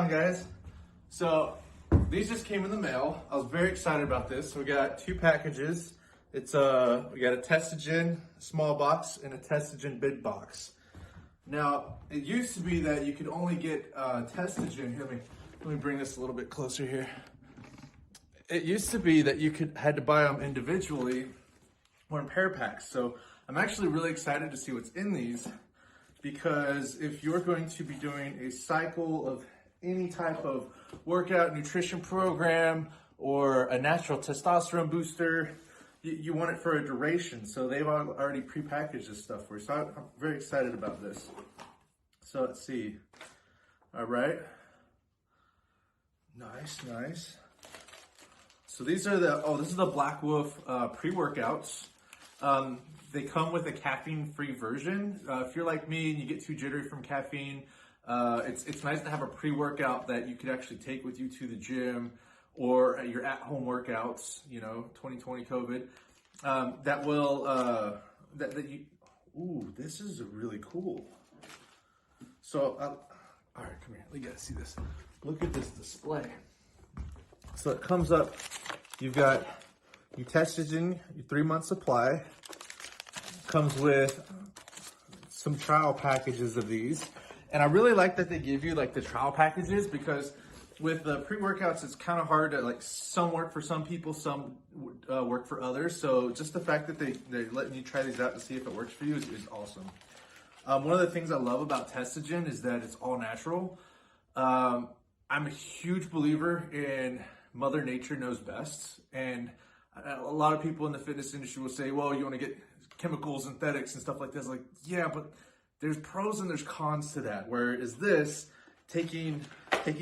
on, guys? So these just came in the mail. I was very excited about this. So we got two packages. It's we got a Testogen small box and a Testogen big box. Now it used to be that you could only get Testogen. Here, let me bring this a little bit closer here. It used to be that you had to buy them individually or in pair packs. So I'm actually really excited to see what's in these, because if you're going to be doing a cycle of any type of workout nutrition program or a natural testosterone booster, you want it for a duration. So they've already prepackaged this stuff for you. So I'm very excited about this. So let's see. All right. Nice. So these are this is the Black Wolf pre-workouts. They come with a caffeine-free version. If you're like me and you get too jittery from caffeine, it's nice to have a pre-workout that you could actually take with you to the gym or your at-home workouts, 2020 COVID, that will, this is really cool. So, all right, come here, you gotta see this. Look at this display. So it comes up, you've got your Testogen, your 3-month supply. Comes with some trial packages of these. And I really like that they give you like the trial packages, because with the pre-workouts, it's kind of hard to some work for some people, some work for others. So just the fact that they're letting you try these out to see if it works for you is awesome. One of the things I love about Testogen is that it's all natural. I'm a huge believer in Mother Nature knows best. And a lot of people in the fitness industry will say, well, you want to get chemical synthetics and stuff like this. Like, yeah, but there's pros and there's cons to that. Whereas this, taking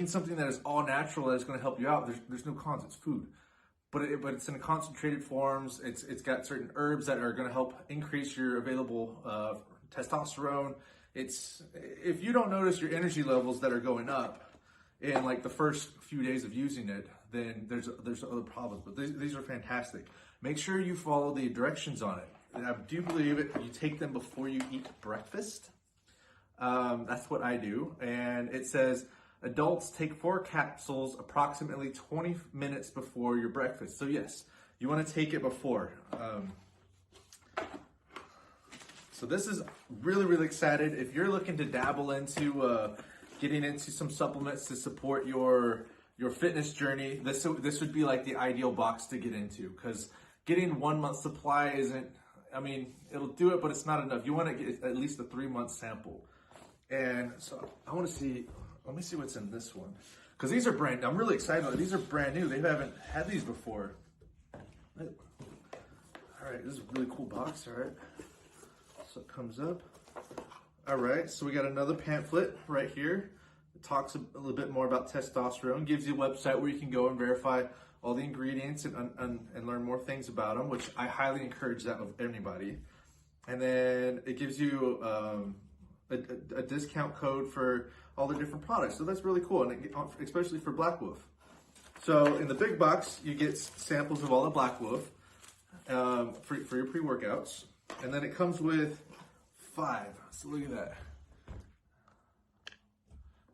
something that is all natural that is going to help you out, there's no cons. It's food, but it's in concentrated forms. It's got certain herbs that are going to help increase your available testosterone. If you don't notice your energy levels that are going up in like the first few days of using it, then there's other problems. But these are fantastic. Make sure you follow the directions on it. And I do believe it. You take them before you eat breakfast. That's what I do. And it says adults take 4 capsules approximately 20 minutes before your breakfast. So yes, you want to take it before. So this is really excited. If you're looking to dabble into getting into some supplements to support your fitness journey, this would be like the ideal box to get into, because getting 1 month supply it'll do it, but it's not enough. You want to get at least a 3-month sample. And so let me see what's in this one. Because these are I'm really excited. These are brand new. They haven't had these before. All right, this is a really cool box, all right. So it comes up. All right, so we got another pamphlet right here. It talks a little bit more about testosterone, gives you a website where you can go and verify all the ingredients and learn more things about them, which I highly encourage that of anybody. And then it gives you a discount code for all the different products. So that's really cool, and especially for Black Wolf. So in the big box, you get samples of all the Black Wolf for your pre-workouts. And then it comes with 5. So look at that.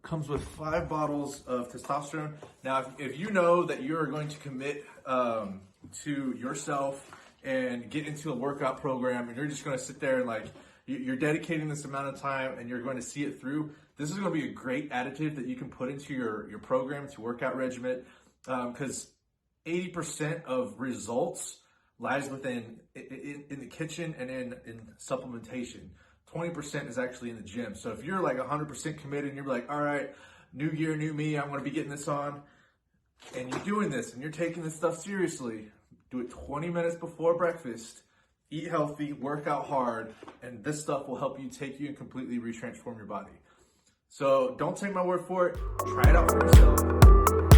Comes with 5 bottles of testosterone. Now, if you know that you're going to commit to yourself and get into a workout program, and you're just going to sit there and you're dedicating this amount of time and you're going to see it through, this is going to be a great additive that you can put into your program, to workout regimen, because 80% of results lies within in the kitchen and in supplementation. 20% is actually in the gym. So if you're 100% committed and you're like, all right, new year, new me, I'm going to be getting this on, and you're doing this and you're taking this stuff seriously, do it 20 minutes before breakfast, eat healthy, work out hard, and this stuff will help you take you and completely retransform your body. So don't take my word for it. Try it out for yourself.